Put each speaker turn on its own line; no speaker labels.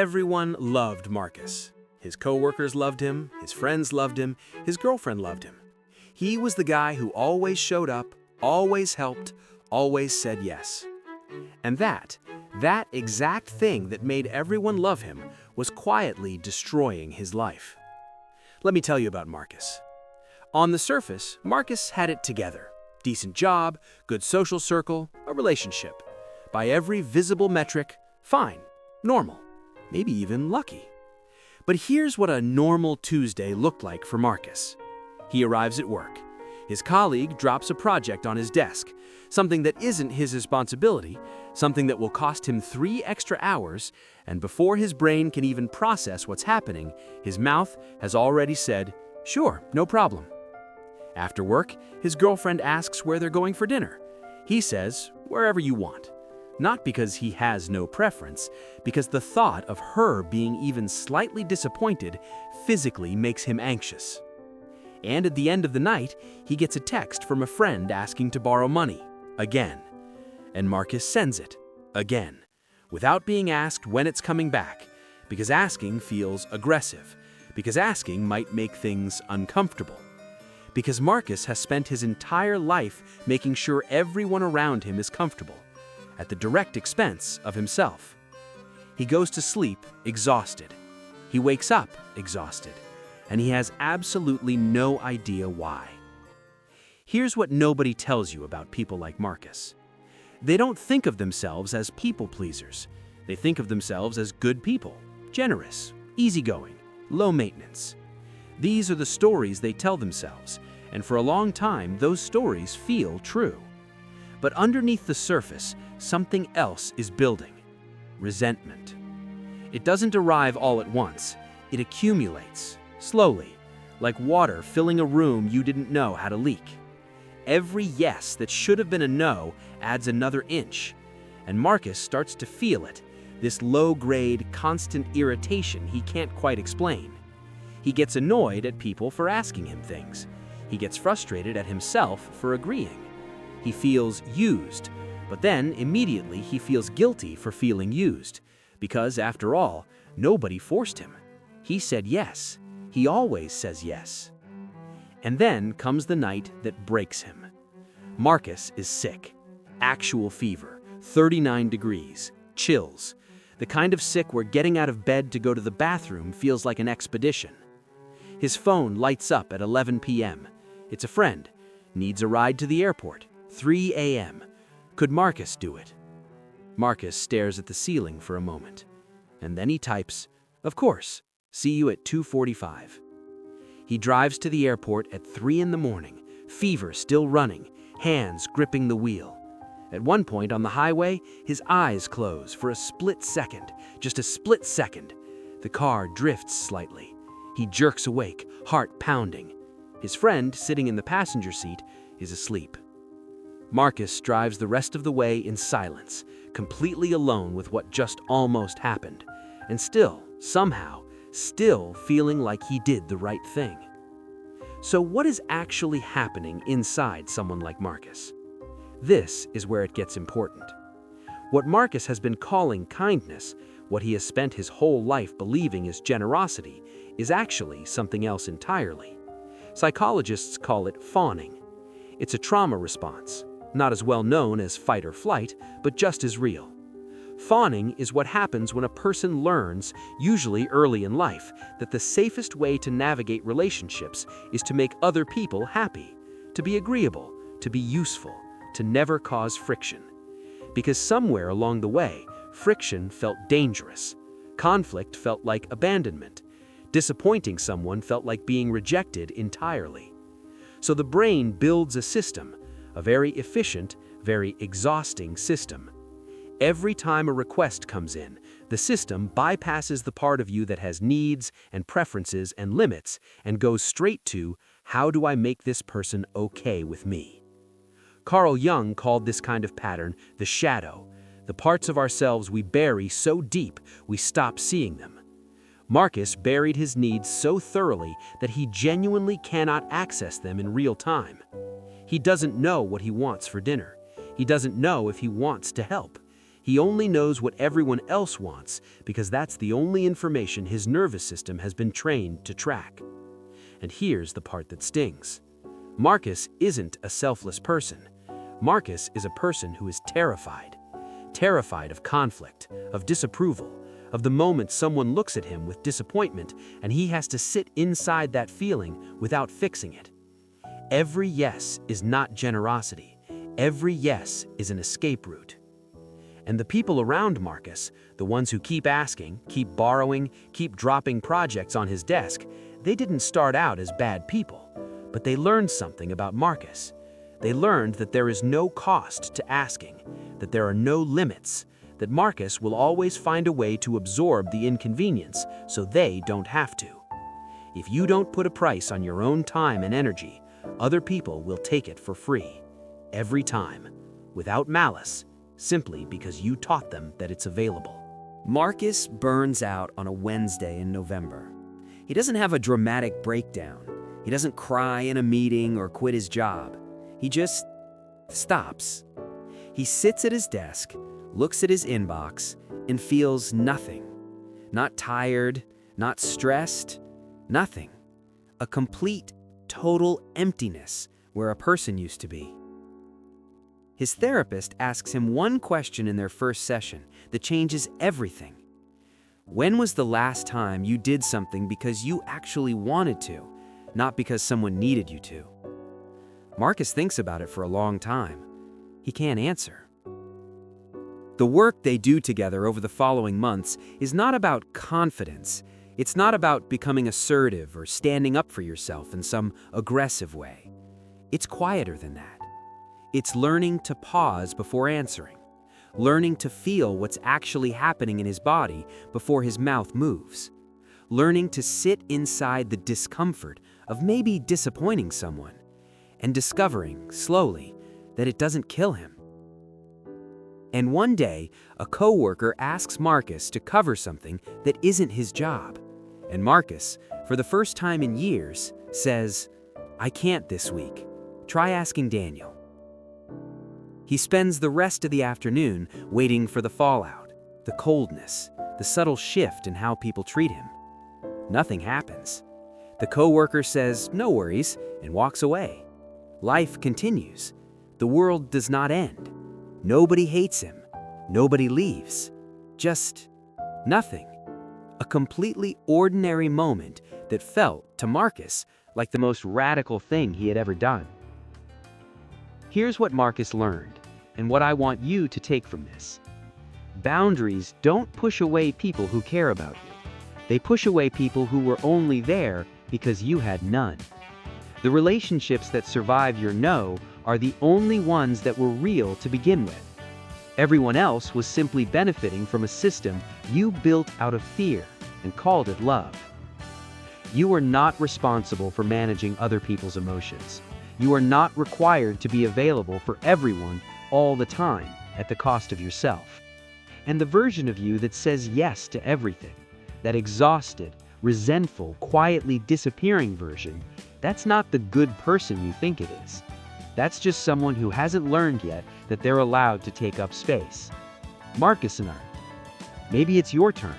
Everyone loved Marcus. His coworkers loved him, his friends loved him, his girlfriend loved him. He was the guy who always showed up, always helped, always said yes. And that exact thing that made everyone love him was quietly destroying his life. Let me tell you about Marcus. On the surface, Marcus had it together. Decent job, good social circle, a relationship. By every visible metric, fine, normal, maybe even lucky. But here's what a normal Tuesday looked like for Marcus. He arrives at work. His colleague drops a project on his desk, something that isn't his responsibility, something that will cost him 3 extra hours, and before his brain can even process what's happening, his mouth has already said, "Sure, no problem." After work, his girlfriend asks where they're going for dinner. He says, "Wherever you want." Not because he has no preference, because the thought of her being even slightly disappointed physically makes him anxious. And at the end of the night, he gets a text from a friend asking to borrow money, again. And Marcus sends it, again, without being asked when it's coming back, because asking feels aggressive, because asking might make things uncomfortable. Because Marcus has spent his entire life making sure everyone around him is comfortable, at the direct expense of himself. He goes to sleep exhausted. He wakes up exhausted, and he has absolutely no idea why. Here's what nobody tells you about people like Marcus. They don't think of themselves as people pleasers. They think of themselves as good people, generous, easygoing, low maintenance. These are the stories they tell themselves, and for a long time, those stories feel true. But underneath the surface, something else is building: resentment. It doesn't arrive all at once. It accumulates, slowly, like water filling a room you didn't know had a leak. Every yes that should have been a no adds another inch, and Marcus starts to feel it, this low-grade, constant irritation he can't quite explain. He gets annoyed at people for asking him things. He gets frustrated at himself for agreeing. He feels used, but then immediately he feels guilty for feeling used, because after all, nobody forced him. He said yes. He always says yes. And then comes the night that breaks him. Marcus is sick. Actual fever, 39 degrees, chills. The kind of sick where getting out of bed to go to the bathroom feels like an expedition. His phone lights up at 11 p.m. It's a friend. Needs a ride to the airport. 3 a.m. Could Marcus do it? Marcus stares at the ceiling for a moment. And then he types, "Of course, see you at 2:45. He drives to the airport at 3 in the morning, fever still running, hands gripping the wheel. At one point on the highway, his eyes close for a split second, just a split second. The car drifts slightly. He jerks awake, heart pounding. His friend, sitting in the passenger seat, is asleep. Marcus drives the rest of the way in silence, completely alone with what just almost happened, and still, somehow, still feeling like he did the right thing. So what is actually happening inside someone like Marcus? This is where it gets important. What Marcus has been calling kindness, what he has spent his whole life believing is generosity, is actually something else entirely. Psychologists call it fawning. It's a trauma response, not as well known as fight or flight, but just as real. Fawning is what happens when a person learns, usually early in life, that the safest way to navigate relationships is to make other people happy, to be agreeable, to be useful, to never cause friction. Because somewhere along the way, friction felt dangerous. Conflict felt like abandonment. Disappointing someone felt like being rejected entirely. So the brain builds a system, a very efficient, very exhausting system. Every time a request comes in, the system bypasses the part of you that has needs and preferences and limits and goes straight to, how do I make this person okay with me? Carl Jung called this kind of pattern the shadow, the parts of ourselves we bury so deep we stop seeing them. Marcus buried his needs so thoroughly that he genuinely cannot access them in real time. He doesn't know what he wants for dinner. He doesn't know if he wants to help. He only knows what everyone else wants because that's the only information his nervous system has been trained to track. And here's the part that stings. Marcus isn't a selfless person. Marcus is a person who is terrified. Terrified of conflict, of disapproval, of the moment someone looks at him with disappointment and he has to sit inside that feeling without fixing it. Every yes is not generosity. Every yes is an escape route. And the people around Marcus, the ones who keep asking, keep borrowing, keep dropping projects on his desk, they didn't start out as bad people, but they learned something about Marcus. They learned that there is no cost to asking, that there are no limits, that Marcus will always find a way to absorb the inconvenience so they don't have to. If you don't put a price on your own time and energy, other people will take it for free. Every time, without malice, simply because you taught them that it's available.
Marcus burns out on a Wednesday in November. He doesn't have a dramatic breakdown. He doesn't cry in a meeting or quit his job. He just stops. He sits at his desk, looks at his inbox, and feels nothing. Not tired, not stressed, nothing. A complete, total emptiness where a person used to be. His therapist asks him one question in their first session that changes everything. When was the last time you did something because you actually wanted to, not because someone needed you to? Marcus thinks about it for a long time. He can't answer. The work they do together over the following months is not about confidence. It's not about becoming assertive or standing up for yourself in some aggressive way. It's quieter than that. It's learning to pause before answering, learning to feel what's actually happening in his body before his mouth moves, learning to sit inside the discomfort of maybe disappointing someone, and discovering, slowly, that it doesn't kill him. And one day, a coworker asks Marcus to cover something that isn't his job. And Marcus, for the first time in years, says, "I can't this week. Try asking Daniel." He spends the rest of the afternoon waiting for the fallout, the coldness, the subtle shift in how people treat him. Nothing happens. The coworker says, "No worries," and walks away. Life continues. The world does not end. Nobody hates him. Nobody leaves. Just nothing. A completely ordinary moment that felt, to Marcus, like the most radical thing he had ever done. Here's what Marcus learned, and what I want you to take from this. Boundaries don't push away people who care about you. They push away people who were only there because you had none. The relationships that survive your no are the only ones that were real to begin with. Everyone else was simply benefiting from a system you built out of fear and called it love. You are not responsible for managing other people's emotions. You are not required to be available for everyone all the time at the cost of yourself. And the version of you that says yes to everything, that exhausted, resentful, quietly disappearing version, that's not the good person you think it is. That's just someone who hasn't learned yet that they're allowed to take up space. Marcus and I, maybe it's your turn.